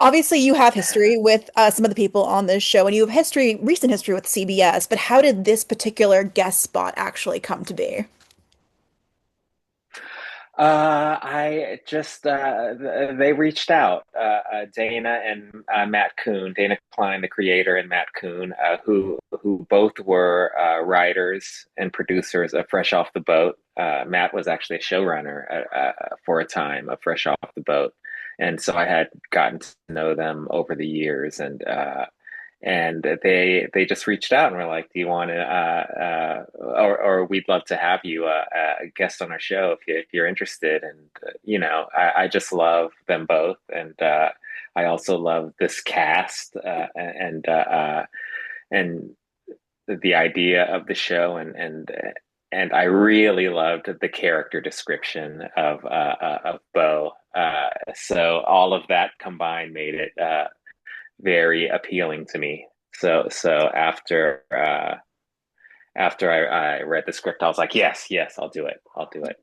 Obviously, you have history with some of the people on this show, and you have recent history with CBS. But how did this particular guest spot actually come to be? I just they reached out, Dana and Matt Kuhn, Dana Klein, the creator, and Matt Kuhn, who both were writers and producers of Fresh Off the Boat. Matt was actually a showrunner for a time of Fresh Off the Boat, and so I had gotten to know them over the years, and they just reached out and were like, "Do you want to, or we'd love to have you guest on our show if you're interested." And I just love them both, and I also love this cast and the idea of the show, and I really loved the character description of Beau. So all of that combined made it very appealing to me. So after I read the script, I was like, yes, yes, I'll do it. I'll do it.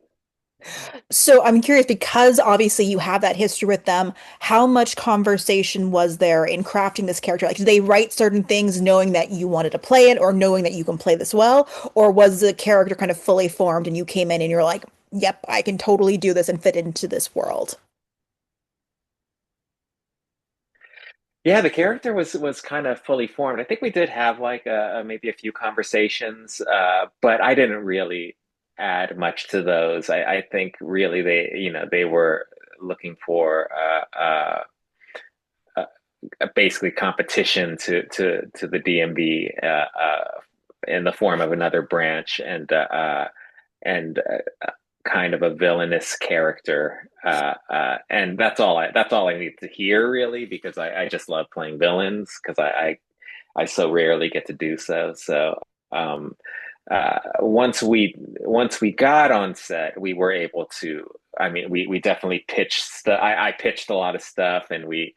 So I'm curious because obviously you have that history with them. How much conversation was there in crafting this character? Like, did they write certain things knowing that you wanted to play it or knowing that you can play this well? Or was the character kind of fully formed and you came in and you're like, yep, I can totally do this and fit into this world? Yeah, the character was kind of fully formed. I think we did have like maybe a few conversations, but I didn't really add much to those. I think really they were looking for basically competition to the DMV in the form of another branch and kind of a villainous character. And that's all I need to hear really because I just love playing villains because I so rarely get to do so. So um, once we got on set, we were able to. I mean, we definitely pitched stuff. I pitched a lot of stuff, and we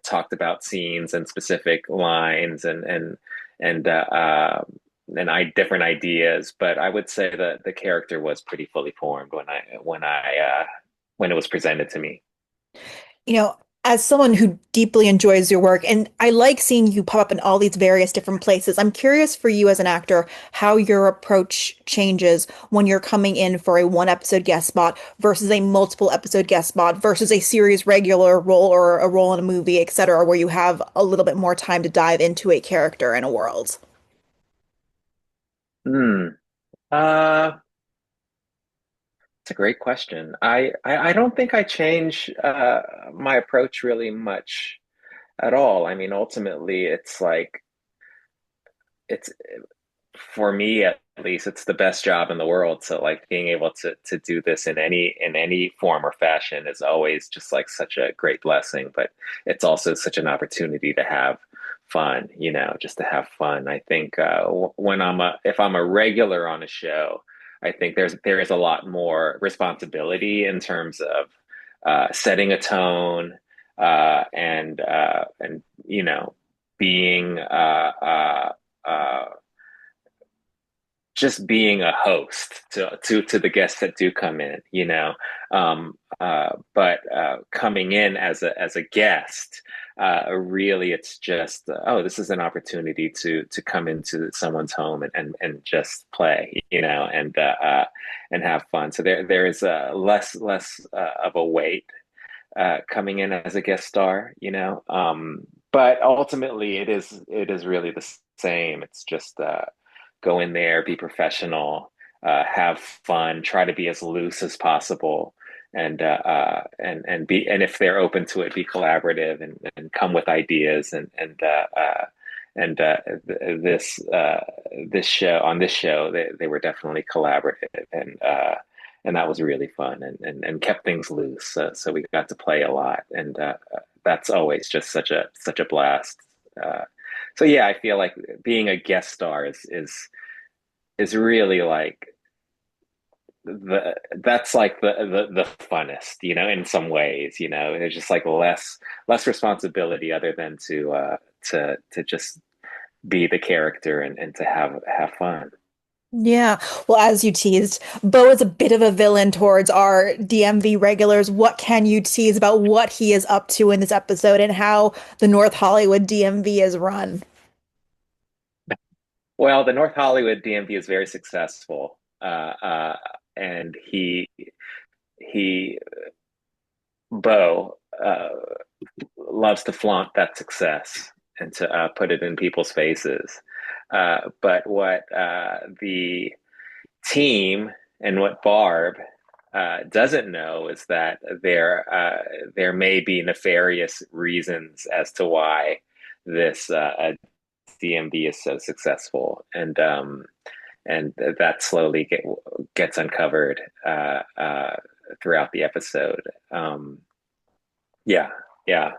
talked about scenes and specific lines and and I different ideas. But I would say that the character was pretty fully formed when it was presented to me. You know, as someone who deeply enjoys your work, and I like seeing you pop up in all these various different places, I'm curious for you as an actor how your approach changes when you're coming in for a one episode guest spot versus a multiple episode guest spot versus a series regular role or a role in a movie, etc., where you have a little bit more time to dive into a character and a world. Hmm. Uh, It's a great question. I don't think I change my approach really much at all. I mean, ultimately, it's like it's for me at least, it's the best job in the world. So like being able to do this in any form or fashion is always just like such a great blessing. But it's also such an opportunity to have fun, just to have fun. I think when if I'm a regular on a show, I think there is a lot more responsibility in terms of setting a tone and being just being a host to the guests that do come in, but coming in as a guest, really, it's just oh, this is an opportunity to come into someone's home and just play, and have fun. So there is less of a weight coming in as a guest star, but ultimately it is really the same. It's just go in there, be professional, have fun, try to be as loose as possible, and if they're open to it, be collaborative and come with ideas and this show they were definitely collaborative and that was really fun and kept things loose. So we got to play a lot, and that's always just such a blast. Uh, so yeah, I feel like being a guest star is really like that's like the funnest, in some ways. There's just like less responsibility other than to just be the character and to have fun. Yeah. Well, as you teased, Beau is a bit of a villain towards our DMV regulars. What can you tease about what he is up to in this episode and how the North Hollywood DMV is run? Well, the North Hollywood DMV is very successful, and he Beau loves to flaunt that success and to put it in people's faces. But what the team and what Barb doesn't know is that there may be nefarious reasons as to why this DMV is so successful, and that slowly gets uncovered throughout the episode. Yeah, yeah.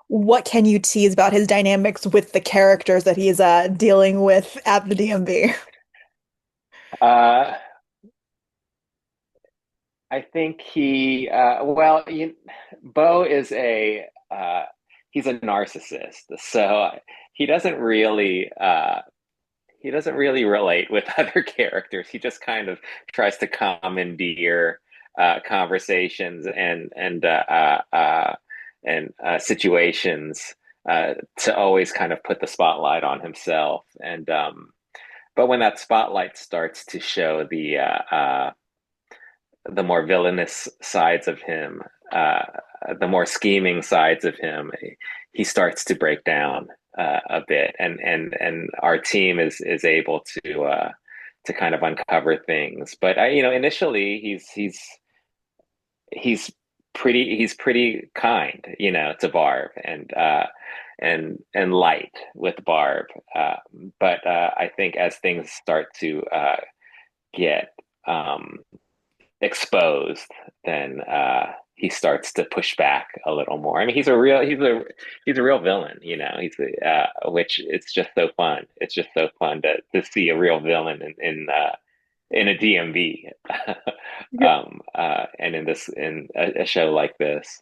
What can you tease about his dynamics with the characters that he's dealing with at the DMV? Uh, I think Beau is he's a narcissist, so he doesn't really he doesn't really relate with other characters. He just kind of tries to commandeer conversations and situations to always kind of put the spotlight on himself. And but when that spotlight starts to show the more villainous sides of him, the more scheming sides of him, he starts to break down a bit, and our team is able to kind of uncover things. But initially he's he's pretty kind, to Barb and light with Barb. But I think as things start to get exposed, then he starts to push back a little more. I mean, he's a real villain, which it's just so fun. It's just so fun to see a real villain in a DMV, and in a show like this.